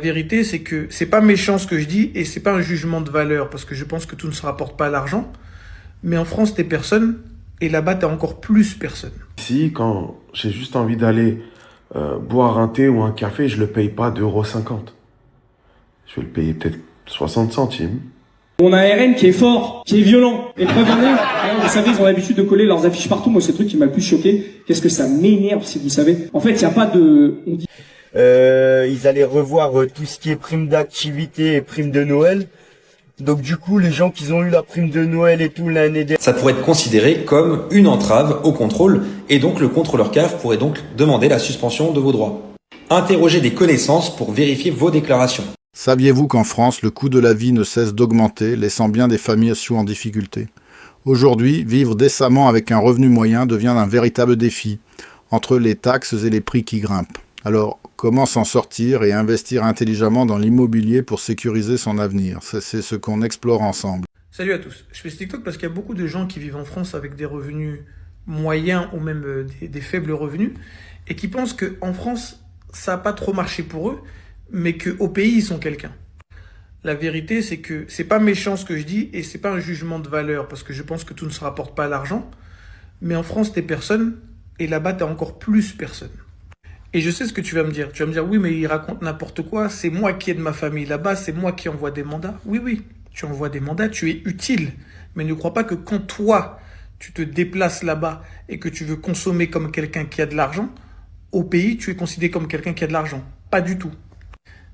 La vérité, c'est que c'est pas méchant ce que je dis et c'est pas un jugement de valeur parce que je pense que tout ne se rapporte pas à l'argent. Mais en France, t'es personne et là-bas, t'as encore plus personne. Ici, quand j'ai juste envie d'aller boire un thé ou un café, je le paye pas 2,50 €. Je vais le payer peut-être 60 centimes. On a un RN qui est fort, qui est violent. Et preuve en est, hein, vous savez, ils ont l'habitude de coller leurs affiches partout. Moi, c'est le truc qui m'a le plus choqué. Qu'est-ce que ça m'énerve, si vous savez. En fait, il n'y a pas de... On dit... Ils allaient revoir tout ce qui est prime d'activité et prime de Noël. Donc du coup, les gens qui ont eu la prime de Noël et tout l'année dernière... Ça pourrait être considéré comme une entrave au contrôle et donc le contrôleur CAF pourrait donc demander la suspension de vos droits. Interrogez des connaissances pour vérifier vos déclarations. Saviez-vous qu'en France, le coût de la vie ne cesse d'augmenter, laissant bien des familles en difficulté ? Aujourd'hui, vivre décemment avec un revenu moyen devient un véritable défi, entre les taxes et les prix qui grimpent. Alors, comment s'en sortir et investir intelligemment dans l'immobilier pour sécuriser son avenir ? C'est ce qu'on explore ensemble. Salut à tous. Je fais ce TikTok parce qu'il y a beaucoup de gens qui vivent en France avec des revenus moyens ou même des faibles revenus et qui pensent qu'en France, ça n'a pas trop marché pour eux, mais qu'au pays, ils sont quelqu'un. La vérité, c'est que c'est pas méchant ce que je dis et c'est pas un jugement de valeur parce que je pense que tout ne se rapporte pas à l'argent. Mais en France, t'es personne et là-bas, t'as encore plus personne. Et je sais ce que tu vas me dire. Tu vas me dire, oui, mais il raconte n'importe quoi. C'est moi qui ai de ma famille là-bas. C'est moi qui envoie des mandats. Oui, oui, tu envoies des mandats. Tu es utile. Mais ne crois pas que quand toi, tu te déplaces là-bas et que tu veux consommer comme quelqu'un qui a de l'argent, au pays, tu es considéré comme quelqu'un qui a de l'argent. Pas du tout.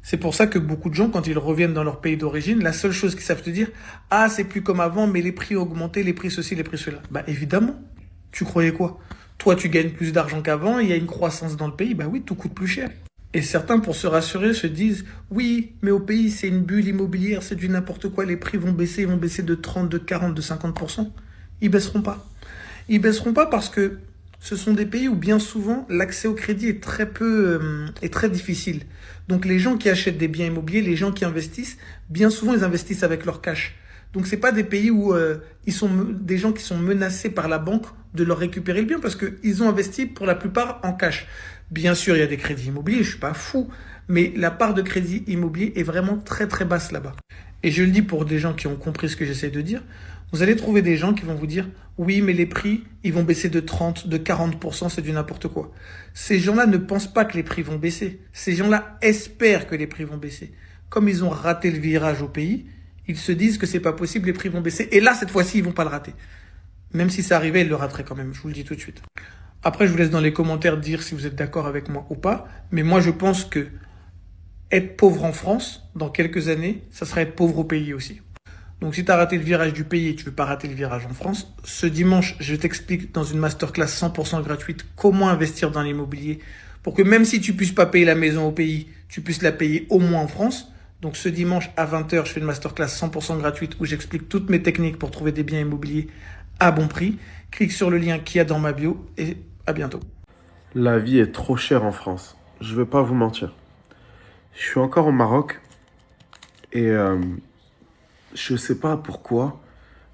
C'est pour ça que beaucoup de gens, quand ils reviennent dans leur pays d'origine, la seule chose qu'ils savent te dire, ah, c'est plus comme avant, mais les prix ont augmenté, les prix ceci, les prix cela. Bah, évidemment. Tu croyais quoi? Toi, tu gagnes plus d'argent qu'avant, il y a une croissance dans le pays, bah oui, tout coûte plus cher. Et certains, pour se rassurer, se disent, oui, mais au pays, c'est une bulle immobilière, c'est du n'importe quoi, les prix vont baisser, ils vont baisser de 30, de 40, de 50%. Ils baisseront pas. Ils baisseront pas parce que ce sont des pays où bien souvent l'accès au crédit est est très difficile. Donc les gens qui achètent des biens immobiliers, les gens qui investissent, bien souvent ils investissent avec leur cash. Donc c'est pas des pays où ils sont des gens qui sont menacés par la banque de leur récupérer le bien parce qu'ils ont investi pour la plupart en cash. Bien sûr, il y a des crédits immobiliers, je suis pas fou, mais la part de crédit immobilier est vraiment très très basse là-bas. Et je le dis pour des gens qui ont compris ce que j'essaie de dire, vous allez trouver des gens qui vont vous dire « Oui, mais les prix, ils vont baisser de 30, de 40%, c'est du n'importe quoi. » Ces gens-là ne pensent pas que les prix vont baisser. Ces gens-là espèrent que les prix vont baisser. Comme ils ont raté le virage au pays, ils se disent que c'est pas possible, les prix vont baisser. Et là, cette fois-ci, ils vont pas le rater. Même si ça arrivait, ils le rateraient quand même, je vous le dis tout de suite. Après, je vous laisse dans les commentaires dire si vous êtes d'accord avec moi ou pas. Mais moi, je pense que être pauvre en France, dans quelques années, ça sera être pauvre au pays aussi. Donc si tu as raté le virage du pays et tu veux pas rater le virage en France, ce dimanche, je t'explique dans une masterclass 100% gratuite comment investir dans l'immobilier pour que même si tu puisses pas payer la maison au pays, tu puisses la payer au moins en France. Donc ce dimanche à 20h, je fais une masterclass 100% gratuite où j'explique toutes mes techniques pour trouver des biens immobiliers à bon prix. Clique sur le lien qu'il y a dans ma bio et à bientôt. La vie est trop chère en France. Je vais pas vous mentir. Je suis encore au Maroc et je sais pas pourquoi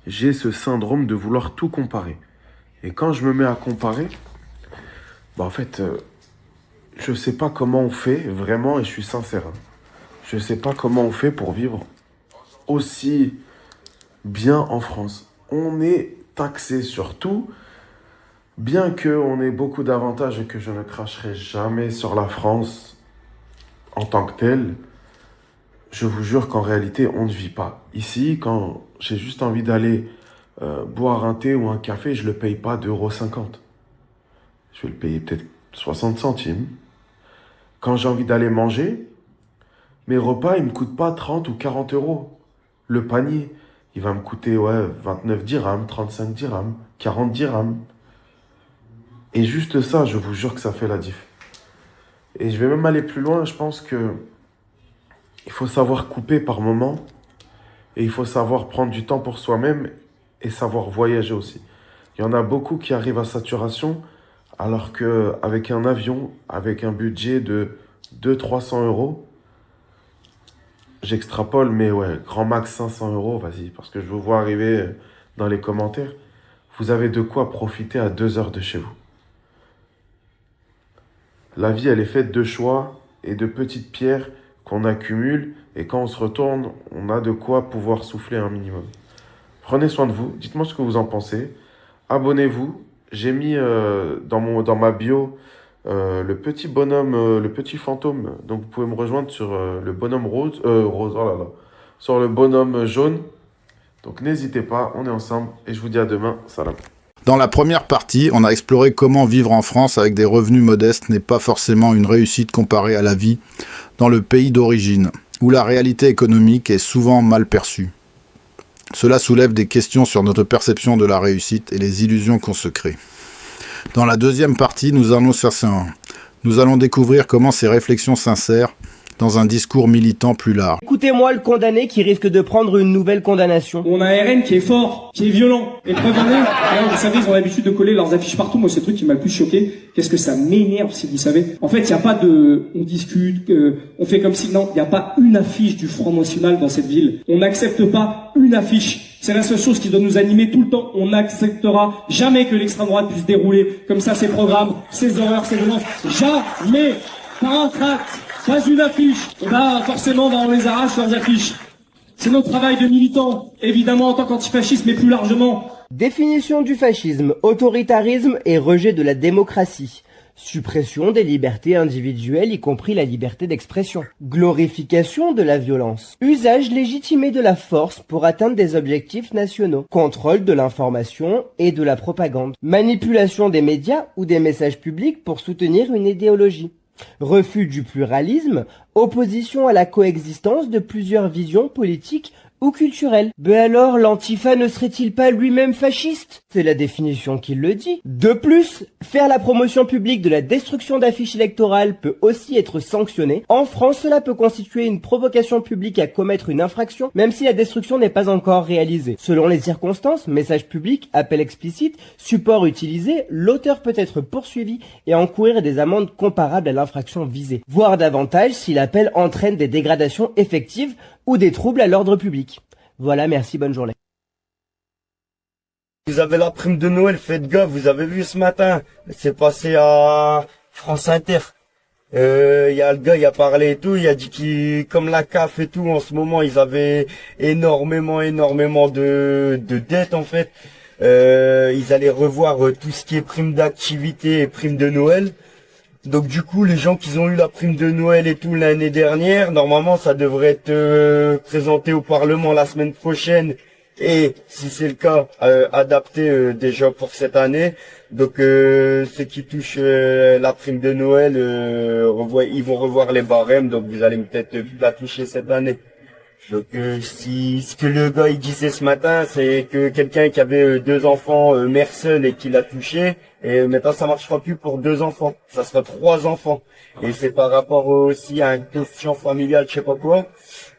j'ai ce syndrome de vouloir tout comparer. Et quand je me mets à comparer, bah en fait, je sais pas comment on fait vraiment et je suis sincère. Hein. Je sais pas comment on fait pour vivre aussi bien en France. On est taxé sur tout, bien qu'on ait beaucoup d'avantages et que je ne cracherai jamais sur la France en tant que telle. Je vous jure qu'en réalité, on ne vit pas. Ici, quand j'ai juste envie d'aller boire un thé ou un café, je ne le paye pas 2,50 €. Je vais le payer peut-être 60 centimes. Quand j'ai envie d'aller manger, mes repas, ils ne me coûtent pas 30 ou 40 €. Le panier, il va me coûter 29 dirhams, 35 dirhams, 40 dirhams. Et juste ça, je vous jure que ça fait la diff. Et je vais même aller plus loin, je pense que il faut savoir couper par moment et il faut savoir prendre du temps pour soi-même et savoir voyager aussi. Il y en a beaucoup qui arrivent à saturation alors qu'avec un avion, avec un budget de 200-300 €, j'extrapole, mais ouais, grand max 500 €, vas-y, parce que je vous vois arriver dans les commentaires, vous avez de quoi profiter à 2 heures de chez vous. La vie, elle est faite de choix et de petites pierres qu'on accumule, et quand on se retourne, on a de quoi pouvoir souffler un minimum. Prenez soin de vous, dites-moi ce que vous en pensez. Abonnez-vous, j'ai mis dans ma bio le petit bonhomme, le petit fantôme. Donc vous pouvez me rejoindre sur le bonhomme rose, oh là là, sur le bonhomme jaune. Donc n'hésitez pas, on est ensemble et je vous dis à demain. Salam. Dans la première partie, on a exploré comment vivre en France avec des revenus modestes n'est pas forcément une réussite comparée à la vie dans le pays d'origine, où la réalité économique est souvent mal perçue. Cela soulève des questions sur notre perception de la réussite et les illusions qu'on se crée. Dans la deuxième partie, nous allons découvrir comment ces réflexions s'insèrent dans un discours militant plus large. Écoutez-moi le condamné qui risque de prendre une nouvelle condamnation. On a un RN qui est fort, qui est violent. Et preuve en est, vous savez, ils ont l'habitude de coller leurs affiches partout. Moi, c'est le truc qui m'a le plus choqué. Qu'est-ce que ça m'énerve, si vous savez. En fait, il n'y a pas de... On discute, on fait comme si... Non, il n'y a pas une affiche du Front National dans cette ville. On n'accepte pas une affiche. C'est la seule chose qui doit nous animer tout le temps. On n'acceptera jamais que l'extrême droite puisse dérouler comme ça ses programmes, ses horreurs, ses violences. Jamais. Pas un tract. Pas une affiche. Et bah, forcément, on les arrache, leurs affiches. C'est notre travail de militants, évidemment, en tant qu'antifascistes, mais plus largement. Définition du fascisme, autoritarisme et rejet de la démocratie. Suppression des libertés individuelles, y compris la liberté d'expression. Glorification de la violence. Usage légitimé de la force pour atteindre des objectifs nationaux. Contrôle de l'information et de la propagande. Manipulation des médias ou des messages publics pour soutenir une idéologie. Refus du pluralisme, opposition à la coexistence de plusieurs visions politiques ou culturelles. Mais alors, l'antifa ne serait-il pas lui-même fasciste? C'est la définition qui le dit. De plus, faire la promotion publique de la destruction d'affiches électorales peut aussi être sanctionné. En France, cela peut constituer une provocation publique à commettre une infraction, même si la destruction n'est pas encore réalisée. Selon les circonstances, message public, appel explicite, support utilisé, l'auteur peut être poursuivi et encourir des amendes comparables à l'infraction visée, voire davantage si l'appel entraîne des dégradations effectives ou des troubles à l'ordre public. Voilà, merci, bonne journée. Vous avez la prime de Noël, faites gaffe, vous avez vu ce matin, c'est passé à France Inter. Y a le gars, il a parlé et tout, il a dit qu'il, comme la CAF et tout, en ce moment, ils avaient énormément de dettes, en fait. Ils allaient revoir tout ce qui est prime d'activité et prime de Noël. Donc du coup, les gens qui ont eu la prime de Noël et tout l'année dernière, normalement, ça devrait être présenté au Parlement la semaine prochaine. Et si c'est le cas, adapté déjà pour cette année. Donc ceux qui touchent la prime de Noël, ils vont revoir les barèmes. Donc vous allez peut-être la toucher cette année. Donc si ce que le gars il disait ce matin, c'est que quelqu'un qui avait 2 enfants mère seule et qui l'a touché, et maintenant ça marchera plus pour 2 enfants, ça sera 3 enfants. Et c'est par rapport aussi à un quotient familial, je sais pas quoi,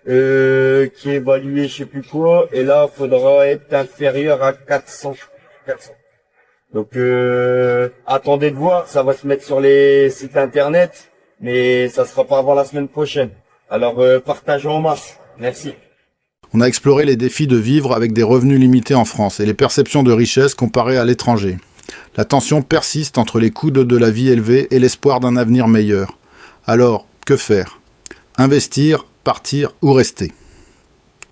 qui est évalué je sais plus quoi, et là faudra être inférieur à 400. Donc attendez de voir, ça va se mettre sur les sites internet, mais ça sera pas avant la semaine prochaine. Alors partagez en masse. Merci. On a exploré les défis de vivre avec des revenus limités en France et les perceptions de richesse comparées à l'étranger. La tension persiste entre les coûts de la vie élevés et l'espoir d'un avenir meilleur. Alors, que faire? Investir, partir ou rester?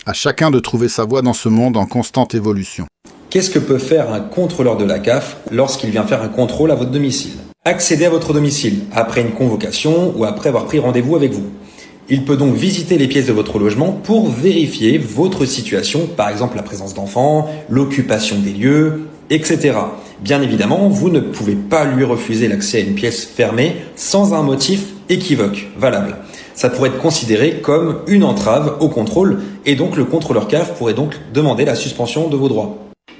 À chacun de trouver sa voie dans ce monde en constante évolution. Qu'est-ce que peut faire un contrôleur de la CAF lorsqu'il vient faire un contrôle à votre domicile? Accéder à votre domicile après une convocation ou après avoir pris rendez-vous avec vous. Il peut donc visiter les pièces de votre logement pour vérifier votre situation, par exemple la présence d'enfants, l'occupation des lieux, etc. Bien évidemment, vous ne pouvez pas lui refuser l'accès à une pièce fermée sans un motif équivoque, valable. Ça pourrait être considéré comme une entrave au contrôle et donc le contrôleur CAF pourrait donc demander la suspension de vos droits.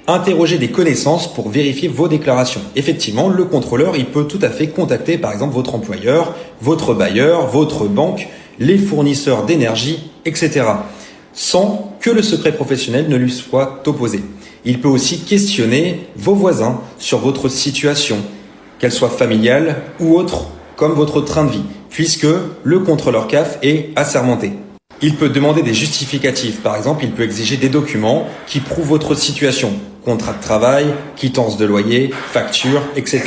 Interroger des connaissances pour vérifier vos déclarations. Effectivement, le contrôleur, il peut tout à fait contacter par exemple votre employeur, votre bailleur, votre banque, les fournisseurs d'énergie, etc. sans que le secret professionnel ne lui soit opposé. Il peut aussi questionner vos voisins sur votre situation, qu'elle soit familiale ou autre, comme votre train de vie, puisque le contrôleur CAF est assermenté. Il peut demander des justificatifs, par exemple, il peut exiger des documents qui prouvent votre situation, contrat de travail, quittance de loyer, facture, etc.